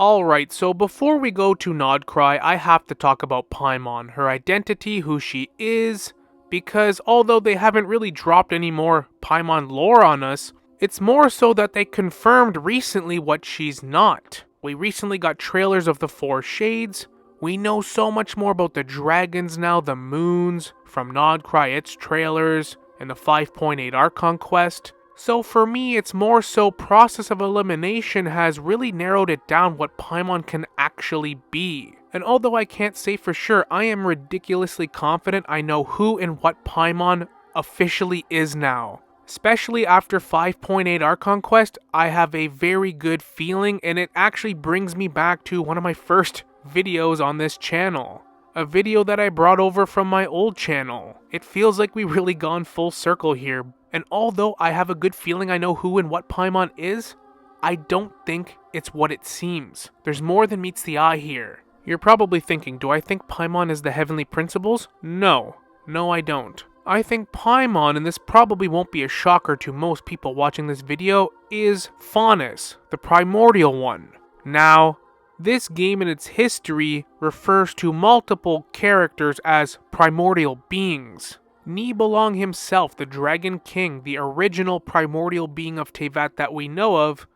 Alright, so before we go to Nodcry, I have to talk about Paimon, her identity, who she is, because although they haven't really dropped any more Paimon lore on us, it's more so that they confirmed recently what she's not. We recently got trailers of the Four Shades. We know so much more about the dragons now, the moons, from Nodcry, its trailers, and the 5.8 Archon quest. So for me, it's more so process of elimination has really narrowed it down what Paimon can actually be. And although I can't say for sure, I am ridiculously confident I know who and what Paimon officially is now. Especially after 5.8 Archon quest, I have a very good feeling, and it actually brings me back to one of my first videos on this channel. A video that I brought over from my old channel. It feels like we've really gone full circle here. And although I have a good feeling I know who and what Paimon is, I don't think it's what it seems. There's more than meets the eye here. You're probably thinking, do I think Paimon is the Heavenly Principles? No. No, I don't. I think Paimon, and this probably won't be a shocker to most people watching this video, is Faunus, the primordial one. Now, this game in its history refers to multiple characters as primordial beings. Nibelung himself, the Dragon King, the original primordial being of Teyvat that we know of,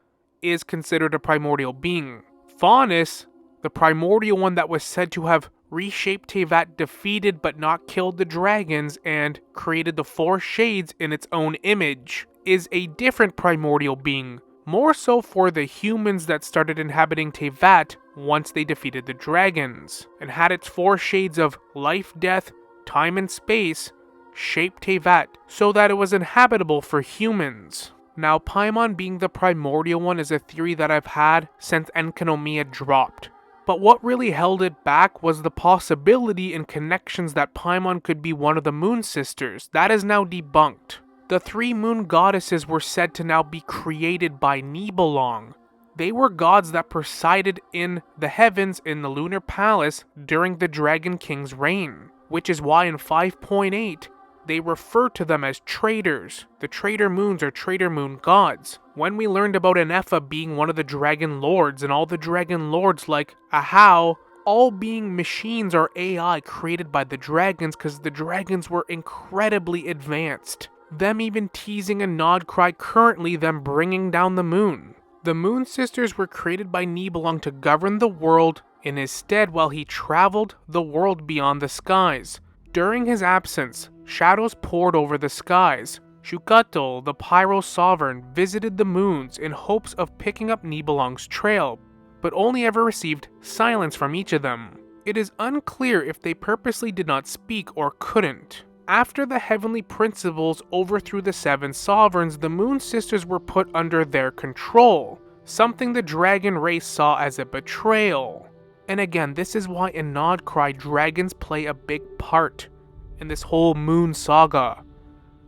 is considered a primordial being. Faunus, the primordial one that was said to have reshaped Teyvat, defeated but not killed the dragons, and created the Four Shades in its own image, is a different primordial being, more so for the humans that started inhabiting Teyvat once they defeated the dragons, and had its Four Shades of life, death, time, and space shaped Teyvat so that it was inhabitable for humans. Now, Paimon being the primordial one is a theory that I've had since Enkanomiya dropped. But what really held it back was the possibility and connections that Paimon could be one of the Moon Sisters. That is now debunked. The three moon goddesses were said to now be created by Nibelung. They were gods that presided in the heavens in the Lunar Palace during the Dragon King's reign, which is why in 5.8, they refer to them as traitors. The traitor moons are traitor moon gods. When we learned about Anefa being one of the dragon lords, and all the dragon lords like Ahau, all being machines or AI created by the dragons because the dragons were incredibly advanced. Them even teasing a Nodcry currently them bringing down the moon. The Moon Sisters were created by Nibelung to govern the world in his stead while he traveled the world beyond the skies. During his absence, shadows poured over the skies. Shukatl, the Pyro Sovereign, visited the moons in hopes of picking up Nibelung's trail, but only ever received silence from each of them. It is unclear if they purposely did not speak or couldn't. After the Heavenly Principles overthrew the Seven Sovereigns, the Moon Sisters were put under their control, something the dragon race saw as a betrayal. And again, this is why in Nodcry, dragons play a big part in this whole moon saga,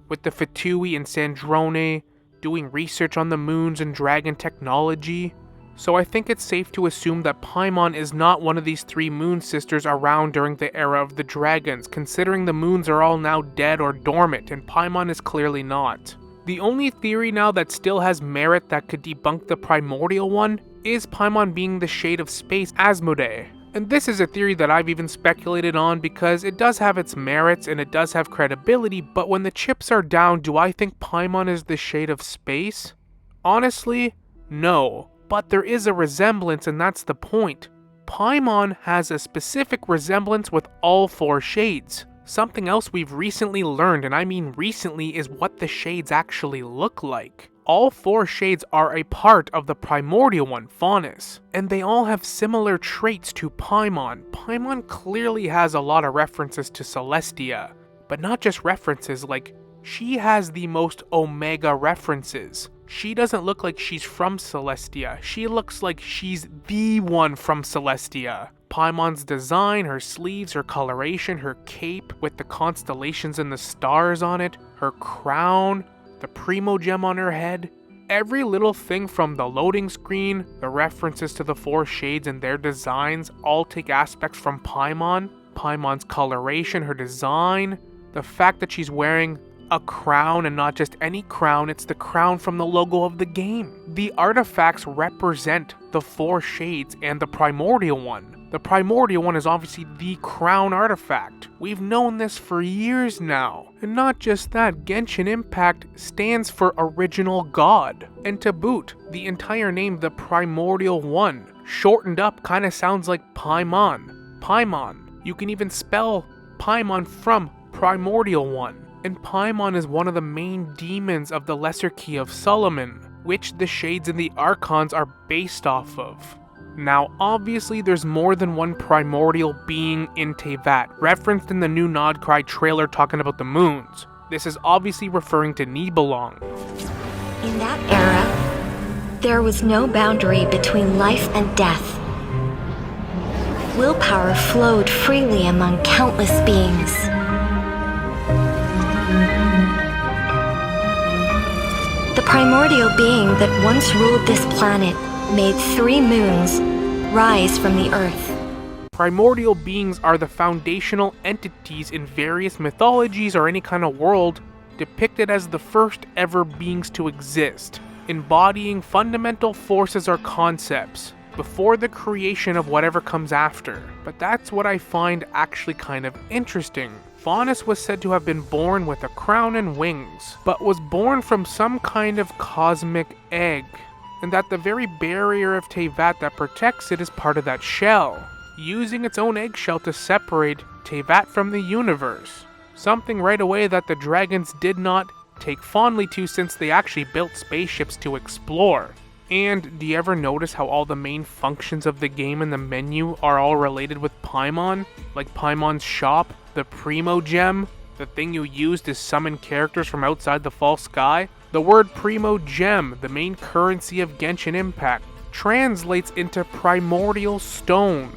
with the Fatui and Sandrone doing research on the moons and dragon technology. So I think it's safe to assume that Paimon is not one of these three Moon Sisters around during the era of the dragons, considering the moons are all now dead or dormant, and Paimon is clearly not. The only theory now that still has merit that could debunk the primordial one is Paimon being the shade of space Asmodee. And this is a theory that I've even speculated on because it does have its merits and it does have credibility, but when the chips are down, do I think Paimon is the shade of space? Honestly, no. But there is a resemblance, and that's the point. Paimon has a specific resemblance with all four shades. Something else we've recently learned, and I mean recently, is what the shades actually look like. All four shades are a part of the primordial one, Faunus, and they all have similar traits to Paimon. Paimon clearly has a lot of references to Celestia, but not just references, like, she has the most Omega references. She doesn't look like she's from Celestia. She looks like she's the one from Celestia. Paimon's design, her sleeves, her coloration, her cape with the constellations and the stars on it, her crown, the Primogem on her head. Every little thing from the loading screen, the references to the four shades and their designs all take aspects from Paimon. Paimon's coloration, her design, the fact that she's wearing a crown, and not just any crown, it's the crown from the logo of the game. The artifacts represent the 4 shades and the primordial one. The primordial one is obviously the crown artifact. We've known this for years now. And not just that, Genshin Impact stands for Original God. And to boot, the entire name, the Primordial One, shortened up kinda sounds like Paimon. Paimon. You can even spell Paimon from Primordial One. And Paimon is one of the main demons of the Lesser Key of Solomon, which the Shades and the Archons are based off of. Now, obviously, there's more than one primordial being in Teyvat, referenced in the new Nodcry trailer talking about the moons. This is obviously referring to Nibelung. In that era, there was no boundary between life and death. Willpower flowed freely among countless beings. The primordial being that once ruled this planet made 3 moons rise from the earth. Primordial beings are the foundational entities in various mythologies or any kind of world depicted as the first ever beings to exist, embodying fundamental forces or concepts before the creation of whatever comes after. But that's what I find actually kind of interesting. Faunus was said to have been born with a crown and wings, but was born from some kind of cosmic egg, and that the very barrier of Teyvat that protects it is part of that shell, using its own eggshell to separate Teyvat from the universe. Something right away that the dragons did not take fondly to, since they actually built spaceships to explore. And do you ever notice how all the main functions of the game and the menu are all related with Paimon? Like Paimon's shop, the Primo Gem, the thing you use to summon characters from outside the false sky. The word Primo Gem, the main currency of Genshin Impact, translates into primordial stone,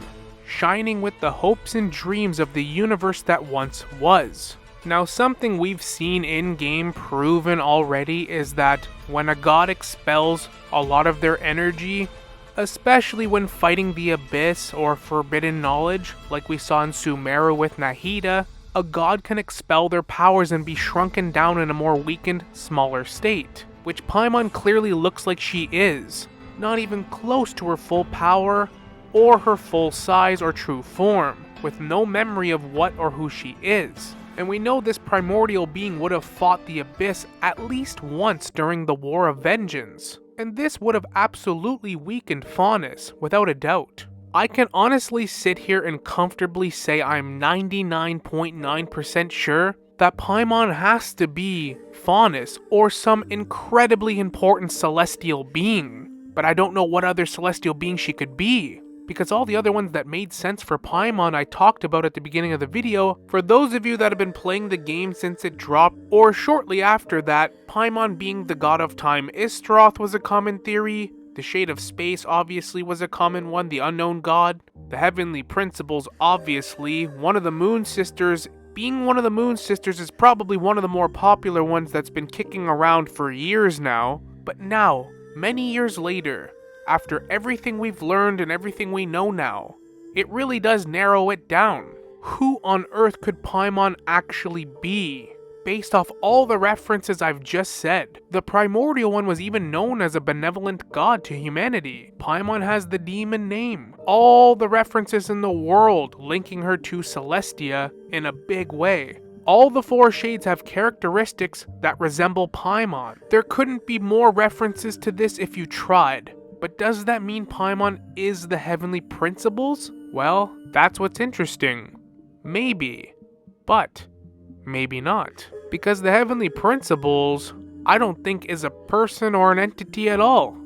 shining with the hopes and dreams of the universe that once was. Now, something we've seen in-game proven already is that when a god expels a lot of their energy, especially when fighting the Abyss or Forbidden Knowledge, like we saw in Sumeru with Nahida, a god can expel their powers and be shrunken down in a more weakened, smaller state, which Paimon clearly looks like she is, not even close to her full power or her full size or true form, with no memory of what or who she is. And we know this primordial being would have fought the Abyss at least once during the War of Vengeance, and this would have absolutely weakened Faunus, without a doubt. I can honestly sit here and comfortably say I'm 99.9% sure that Paimon has to be Faunus or some incredibly important celestial being, but I don't know what other celestial being she could be, because all the other ones that made sense for Paimon I talked about at the beginning of the video. For those of you that have been playing the game since it dropped, or shortly after that, Paimon being the god of time Istroth was a common theory, the Shade of Space obviously was a common one, the Unknown God, the Heavenly Principles obviously, one of the Moon Sisters. Being one of the Moon Sisters is probably one of the more popular ones that's been kicking around for years now, but now, many years later, after everything we've learned and everything we know now, it really does narrow it down. Who on earth could Paimon actually be? Based off all the references I've just said, the primordial one was even known as a benevolent god to humanity. Paimon has the demon name. All the references in the world linking her to Celestia in a big way. All the 4 shades have characteristics that resemble Paimon. There couldn't be more references to this if you tried. But does that mean Paimon is the Heavenly Principles? Well, that's what's interesting. Maybe. But maybe not. Because the Heavenly Principles, I don't think is a person or an entity at all.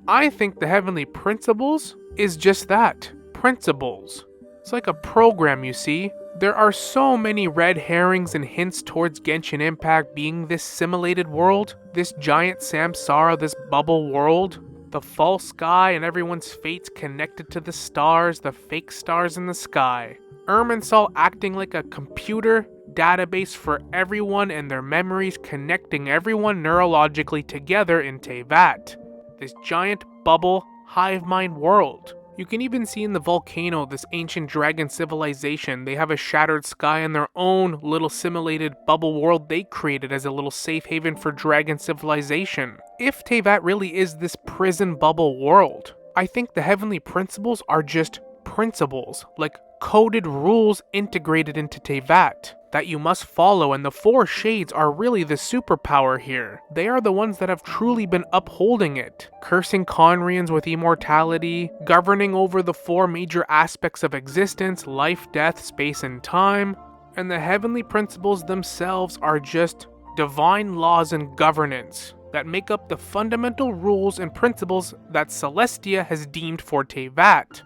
I think the Heavenly Principles is just that. Principles. It's like a program, you see. There are so many red herrings and hints towards Genshin Impact being this simulated world, this giant samsara, this bubble world, the false sky and everyone's fates connected to the stars, the fake stars in the sky. Irminsul acting like a computer database for everyone and their memories, connecting everyone neurologically together in Teyvat, this giant bubble hive mind world. You can even see in the volcano this ancient dragon civilization. They have a shattered sky and their own little simulated bubble world they created as a little safe haven for dragon civilization. If Teyvat really is this prison bubble world, I think the heavenly principles are just principles, like coded rules integrated into Teyvat that you must follow, and the four shades are really the superpower here. They are the ones that have truly been upholding it, cursing Conrians with immortality, governing over the four major aspects of existence: life, death, space, and time. And the heavenly principles themselves are just divine laws and governance that make up the fundamental rules and principles that Celestia has deemed for Teyvat.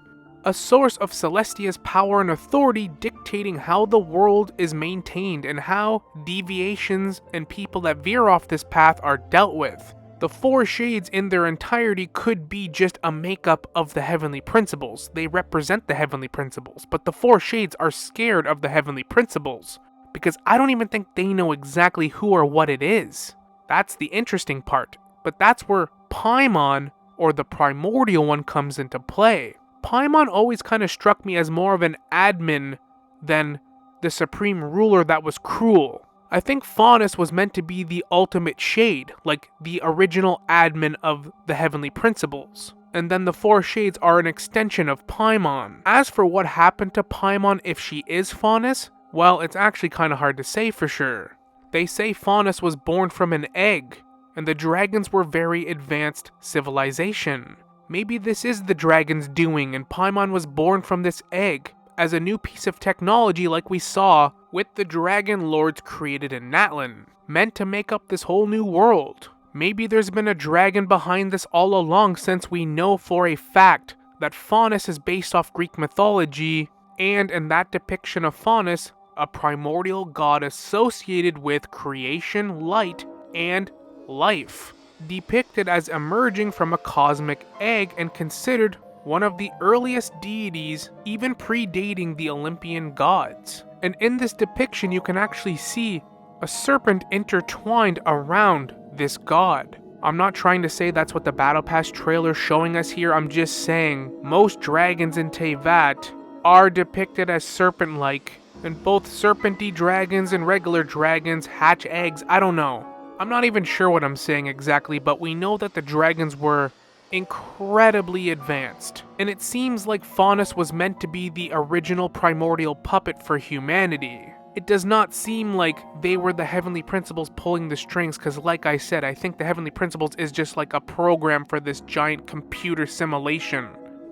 A source of Celestia's power and authority dictating how the world is maintained and how deviations and people that veer off this path are dealt with. The four shades in their entirety could be just a makeup of the heavenly principles. They represent the heavenly principles, but the four shades are scared of the heavenly principles because I don't even think they know exactly who or what it is. That's the interesting part, but that's where Paimon, or the primordial one, comes into play. Paimon always kind of struck me as more of an admin than the supreme ruler that was cruel. I think Faunus was meant to be the ultimate shade, like the original admin of the heavenly principles. And then the four shades are an extension of Paimon. As for what happened to Paimon if she is Faunus, well, it's actually kind of hard to say for sure. They say Faunus was born from an egg, and the dragons were very advanced civilization. Maybe this is the dragon's doing and Paimon was born from this egg as a new piece of technology like we saw with the dragon lords created in Natlan, meant to make up this whole new world. Maybe there's been a dragon behind this all along, since we know for a fact that Faunus is based off Greek mythology, and in that depiction of Faunus, a primordial god associated with creation, light, and life, depicted as emerging from a cosmic egg and considered one of the earliest deities, even predating the Olympian gods. And in this depiction you can actually see a serpent intertwined around this god. I'm not trying to say that's what the Battle Pass trailer is showing us here, I'm just saying most dragons in Teyvat are depicted as serpent-like, and both serpenty dragons and regular dragons hatch eggs. I don't know. I'm not even sure what I'm saying exactly, but we know that the dragons were incredibly advanced. And it seems like Faunus was meant to be the original primordial puppet for humanity. It does not seem like they were the heavenly principles pulling the strings, because like I said, I think the heavenly principles is just like a program for this giant computer simulation.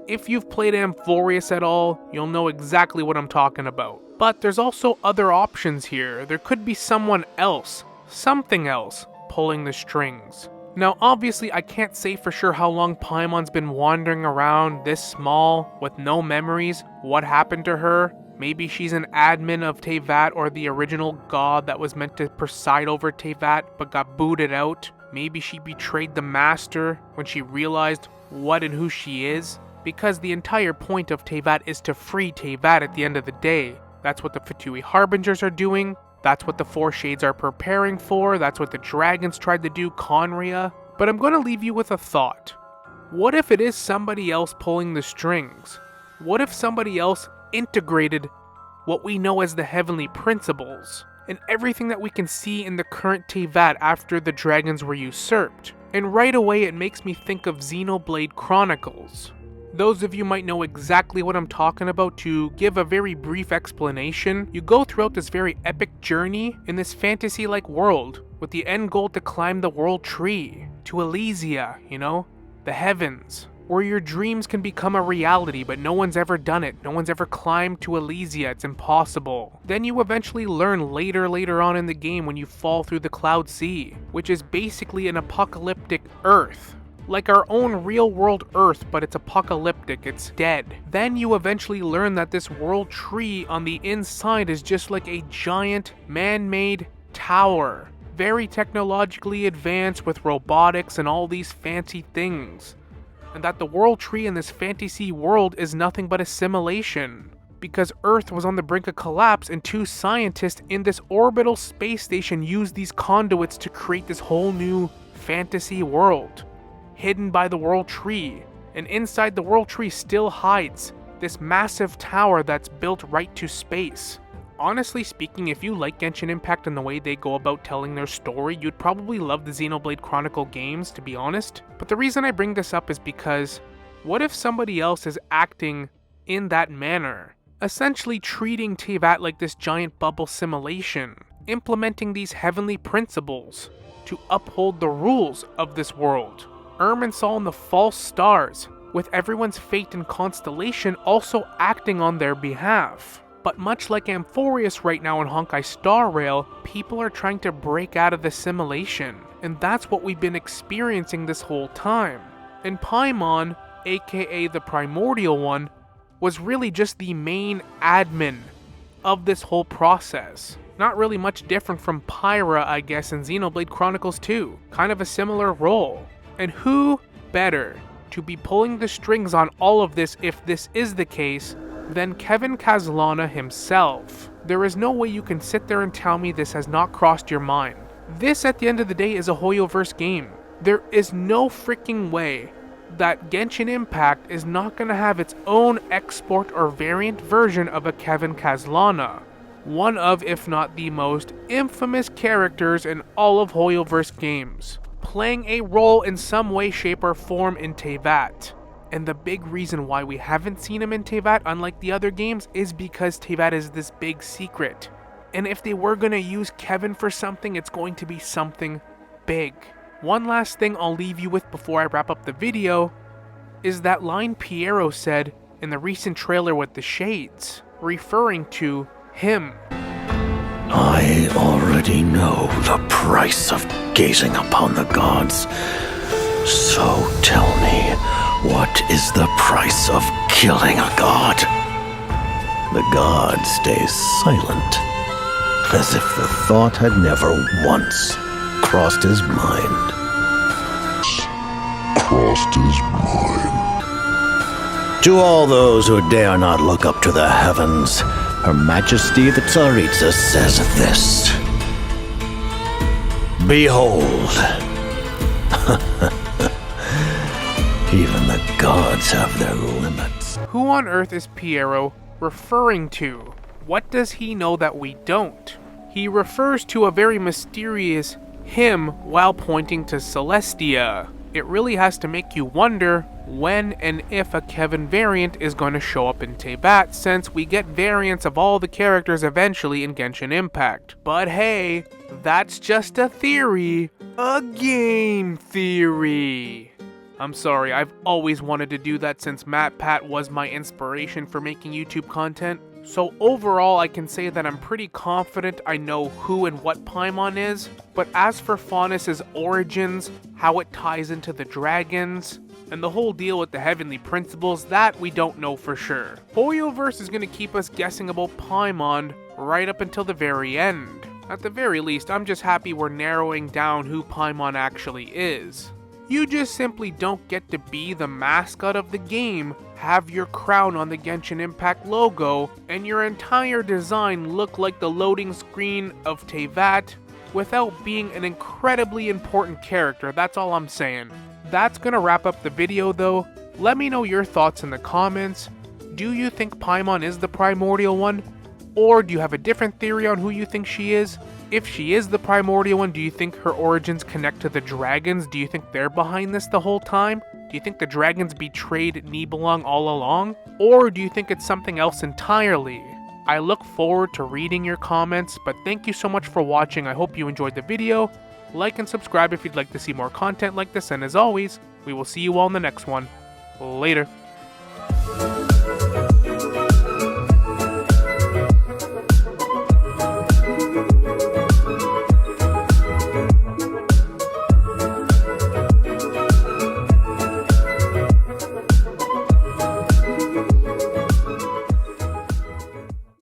If you've played Amphorius at all, you'll know exactly what I'm talking about. But there's also other options here. There could be someone else, something else, pulling the strings. Now obviously I can't say for sure how long Paimon's been wandering around this small with no memories. What happened to her? Maybe she's an admin of Teyvat, or the original god that was meant to preside over Teyvat but got booted out. Maybe she betrayed the master when she realized what and who she is. Because the entire point of Teyvat is to free Teyvat at the end of the day. That's what the Fatui Harbingers are doing. That's what the Four Shades are preparing for. That's what the dragons tried to do, Conria. But I'm going to leave you with a thought. What if it is somebody else pulling the strings? What if somebody else integrated what we know as the heavenly principles and everything that we can see in the current Teyvat after the dragons were usurped? And right away it makes me think of Xenoblade Chronicles. Those of you might know exactly what I'm talking about. To give a very brief explanation, you go throughout this very epic journey in this fantasy-like world with the end goal to climb the world tree to Elysia, the heavens, where your dreams can become a reality, but no one's ever done it. No one's ever climbed to Elysia. It's impossible. Then you eventually learn later on in the game when you fall through the Cloud Sea, which is basically an apocalyptic Earth. Like our own real-world Earth, but it's apocalyptic, it's dead. Then you eventually learn that this world tree on the inside is just like a giant man-made tower. Very technologically advanced with robotics and all these fancy things. And that the world tree in this fantasy world is nothing but a simulation. Because Earth was on the brink of collapse and two scientists in this orbital space station used these conduits to create this whole new fantasy world, hidden by the world tree. And inside the World Tree still hides this massive tower that's built right to space. Honestly speaking, if you like Genshin Impact and the way they go about telling their story, you'd probably love the Xenoblade Chronicle games, to be honest. But the reason I bring this up is because, what if somebody else is acting in that manner? Essentially treating Teyvat like this giant bubble simulation, implementing these heavenly principles to uphold the rules of this world. Irminsul and the false stars, with everyone's fate and constellation also acting on their behalf. But much like Amphorius right now in Honkai Star Rail, people are trying to break out of the simulation, and that's what we've been experiencing this whole time. And Paimon, aka the Primordial One, was really just the main admin of this whole process. Not really much different from Pyra, I guess, in Xenoblade Chronicles 2. Kind of a similar role. And who better to be pulling the strings on all of this, if this is the case, than Kevin Kaslana himself? There is no way you can sit there and tell me this has not crossed your mind. This, at the end of the day, is a Hoyoverse game. There is no freaking way that Genshin Impact is not going to have its own export or variant version of a Kevin Kaslana. One of, if not the most infamous characters in all of Hoyoverse games, playing a role in some way, shape, or form in Teyvat. And the big reason why we haven't seen him in Teyvat, unlike the other games, is because Teyvat is this big secret. And if they were going to use Kevin for something, it's going to be something big. One last thing I'll leave you with before I wrap up the video is that line Pierro said in the recent trailer with the shades, referring to him. I already know the price of gazing upon the gods. So tell me, what is the price of killing a god? The god stays silent, as if the thought had never once crossed his mind. To all those who dare not look up to the heavens, Her Majesty the Tsaritsa says this. Behold, even the gods have their limits. Who on earth is Pierro referring to? What does he know that we don't? He refers to a very mysterious him while pointing to Celestia. It really has to make you wonder when and if a Kevin variant is going to show up in Teyvat, since we get variants of all the characters eventually in Genshin Impact. But hey, that's just a theory. A game theory. I'm sorry, I've always wanted to do that since MatPat was my inspiration for making YouTube content. So overall, I can say that I'm pretty confident I know who and what Paimon is, but as for Faunus' origins, how it ties into the dragons, and the whole deal with the heavenly principles, that we don't know for sure. Hoyoverse is going to keep us guessing about Paimon right up until the very end. At the very least, I'm just happy we're narrowing down who Paimon actually is. You just simply don't get to be the mascot of the game, have your crown on the Genshin Impact logo, and your entire design look like the loading screen of Teyvat without being an incredibly important character. That's all I'm saying. That's gonna wrap up the video though. Let me know your thoughts in the comments. Do you think Paimon is the Primordial One? Or do you have a different theory on who you think she is? If she is the Primordial One, do you think her origins connect to the dragons? Do you think they're behind this the whole time? Do you think the dragons betrayed Nibelung all along? Or do you think it's something else entirely? I look forward to reading your comments, but thank you so much for watching. I hope you enjoyed the video. Like and subscribe if you'd like to see more content like this, and as always, we will see you all in the next one. Later.